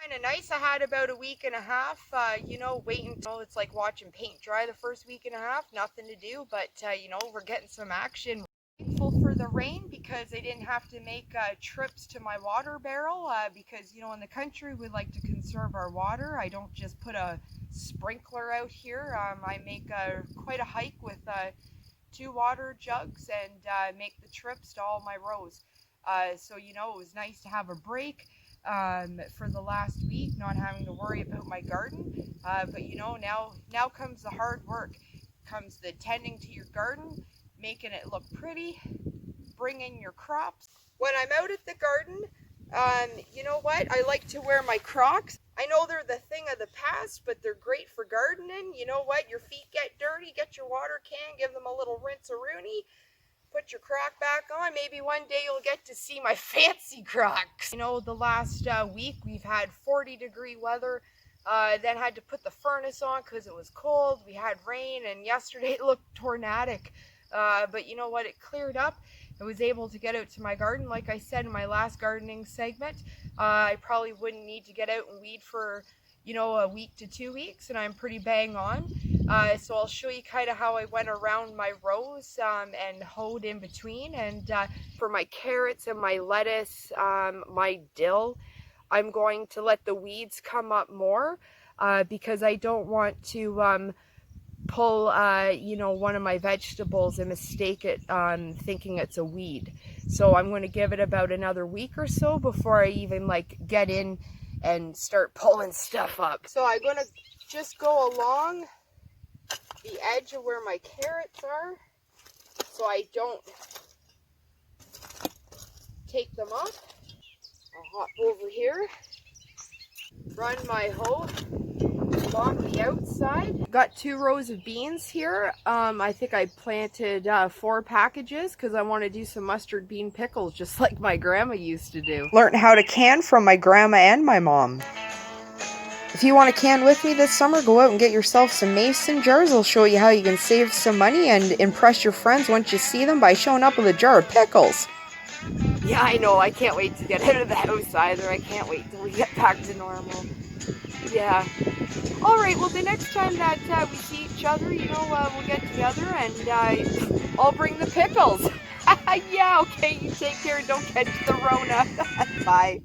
Kind of nice. I had about a week and a half, waiting until it's like watching paint dry the first week and a half, nothing to do, but we're getting some action. Thankful for the rain because I didn't have to make trips to my water barrel because, in the country we like to conserve our water. I don't just put a sprinkler out here. I make quite a hike with 2 water jugs and make the trips to all my rows. So, it was nice to have a break. For the last week, not having to worry about my garden, but now comes the hard work, comes the tending to your garden, making it look pretty, bringing your crops. When I'm out at the garden, you know what, I like to wear my Crocs. I know they're the thing of the past, but they're great for gardening. You know what, your feet get dirty, get your water can, give them a little rinse-a-rooney. Put your Croc back on. Maybe one day you'll get to see my fancy Crocs. The last week we've had 40-degree weather, then had to put the furnace on because it was cold. We had rain, and yesterday it looked tornadic. But you know what? It cleared up. I was able to get out to my garden. Like I said in my last gardening segment, I probably wouldn't need to get out and weed for a week to 2 weeks, and I'm pretty bang on. So I'll show you kind of how I went around my rows and hoed in between. And for my carrots and my lettuce, my dill, I'm going to let the weeds come up more because I don't want to pull, one of my vegetables and mistake it thinking it's a weed. So I'm going to give it about another week or so before I even get in and start pulling stuff up. So I'm going to just go along the edge of where my carrots are so I don't take them up. I'll hop over here, run my hoe along the outside. Got 2 rows of beans here. I think I planted 4 packages because I want to do some mustard bean pickles just like my grandma used to do. Learned how to can from my grandma and my mom. If you want to can with me this summer, go out and get yourself some mason jars. I'll show you how you can save some money and impress your friends once you see them by showing up with a jar of pickles. Yeah, I know. I can't wait to get out of the house either. I can't wait till we get back to normal. Yeah. All right, well, the next time that we see each other, we'll get together and I'll bring the pickles. Yeah, okay, you take care. Don't catch the Rona. Bye.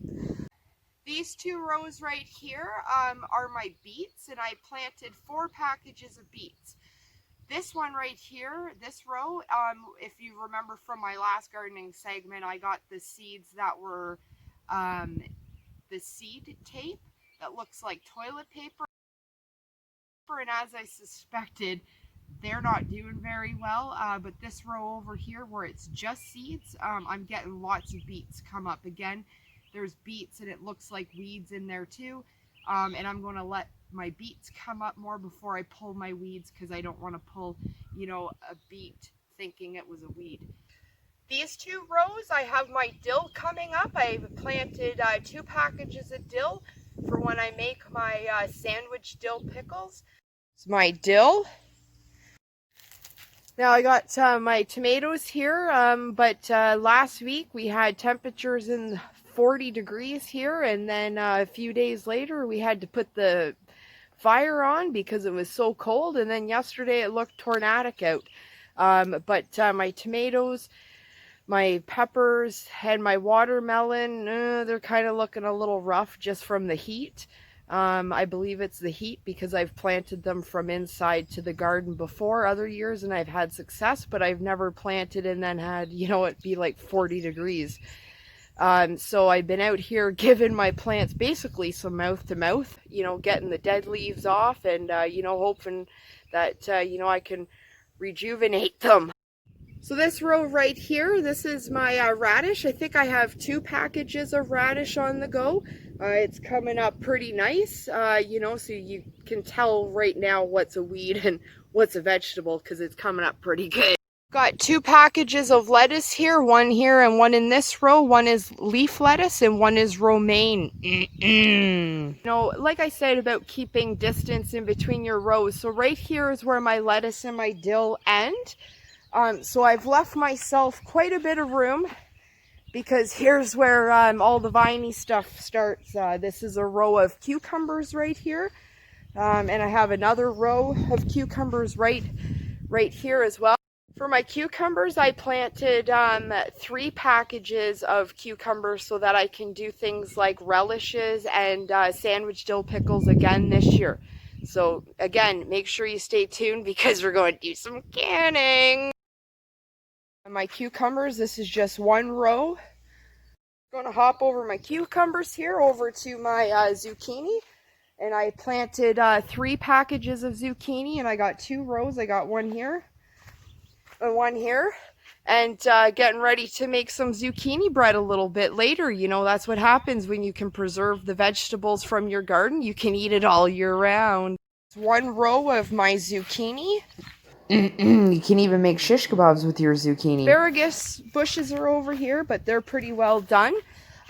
These 2 rows right here are my beets, and I planted 4 packages of beets. This one right here, this row, if you remember from my last gardening segment, I got the seeds that were the seed tape that looks like toilet paper. And as I suspected, they're not doing very well. But this row over here where it's just seeds, I'm getting lots of beets come up. Again, there's beets and it looks like weeds in there too. And I'm going to let my beets come up more before I pull my weeds because I don't want to pull, a beet thinking it was a weed. These 2 rows, I have my dill coming up. I've planted 2 packages of dill for when I make my sandwich dill pickles. It's my dill. Now I got my tomatoes here, but last week we had temperatures in 40 degrees here, and then a few days later we had to put the fire on because it was so cold, and then yesterday it looked tornadic out. But my tomatoes, my peppers, and my watermelon, they're kind of looking a little rough just from the heat. I believe it's the heat because I've planted them from inside to the garden before other years and I've had success, but I've never planted and then had, it be like 40 degrees. So I've been out here giving my plants basically some mouth to mouth, getting the dead leaves off and, hoping that, I can rejuvenate them. So this row right here, this is my radish. I think I have 2 packages of radish on the go. It's coming up pretty nice, so you can tell right now what's a weed and what's a vegetable because it's coming up pretty good. Got 2 packages of lettuce here, one here and one in this row. One is leaf lettuce and one is romaine. Like I said about keeping distance in between your rows. So right here is where my lettuce and my dill end. So I've left myself quite a bit of room because here's where all the viney stuff starts. This is a row of cucumbers right here, and I have another row of cucumbers right here as well. For my cucumbers, I planted 3 packages of cucumbers so that I can do things like relishes and sandwich dill pickles again this year. So again, make sure you stay tuned because we're going to do some canning. My cucumbers, this is just one row. I'm going to hop over my cucumbers here over to my zucchini. And I planted 3 packages of zucchini, and I got 2 rows. I got one here and one here. And getting ready to make some zucchini bread a little bit later. You know, that's what happens when you can preserve the vegetables from your garden. You can eat it all year round. One row of my zucchini. You can even make shish kebabs with your zucchini. Asparagus bushes are over here, but they're pretty well done.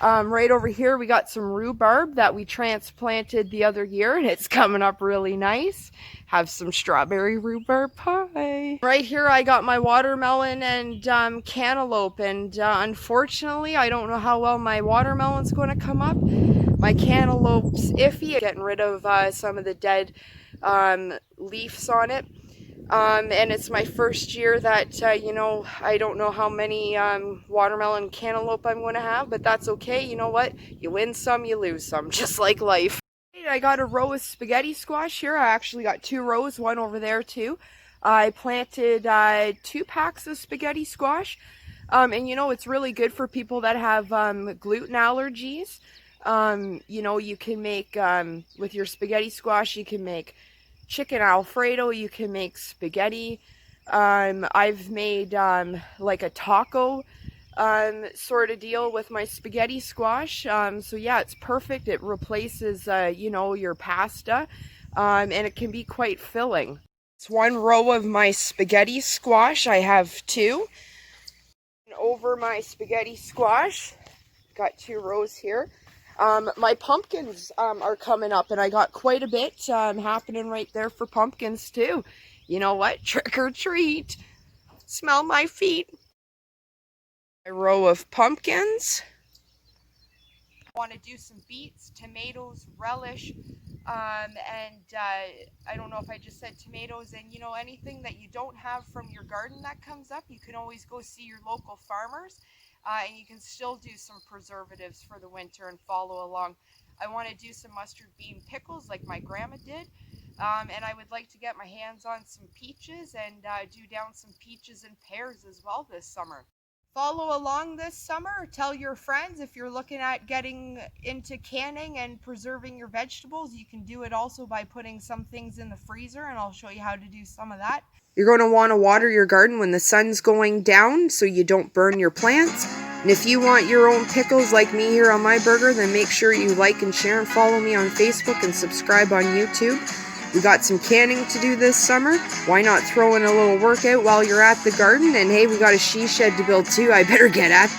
Right over here we got some rhubarb that we transplanted the other year, and it's coming up really nice. Have some strawberry rhubarb pie. Right here I got my watermelon and cantaloupe, and unfortunately I don't know how well my watermelon's going to come up. My cantaloupe's iffy, getting rid of some of the dead leaves on it. And it's my first year that, you know, I don't know how many watermelon cantaloupe I'm going to have, but that's okay. You know what? You win some, you lose some, just like life. I got a row of spaghetti squash here. I actually got 2 rows, one over there too. I planted 2 packs of spaghetti squash. And you know, it's really good for people that have gluten allergies. You know, you can make, with your spaghetti squash, you can make chicken Alfredo, you can make spaghetti. I've made like a taco sort of deal with my spaghetti squash. So yeah, it's perfect. It replaces, you know, your pasta, and it can be quite filling. It's one row of my spaghetti squash. I have 2. And over my spaghetti squash, got 2 rows here. My pumpkins are coming up, and I got quite a bit happening right there for pumpkins too. You know what? Trick or treat. Smell my feet. A row of pumpkins. I want to do some beets, tomatoes, relish, and I don't know if I just said tomatoes, and you know, anything that you don't have from your garden that comes up, you can always go see your local farmers. And you can still do some preservatives for the winter and follow along. I want to do some mustard bean pickles like my grandma did. And I would like to get my hands on some peaches and do down some peaches and pears as well this summer. Follow along this summer. Tell your friends if you're looking at getting into canning and preserving your vegetables. You can do it also by putting some things in the freezer, and I'll show you how to do some of that. You're going to want to water your garden when the sun's going down so you don't burn your plants. And if you want your own pickles like me here on my burger, then make sure you like and share and follow me on Facebook and subscribe on YouTube. We got some canning to do this summer. Why not throw in a little workout while you're at the garden? And hey, we got a she shed to build too. I better get at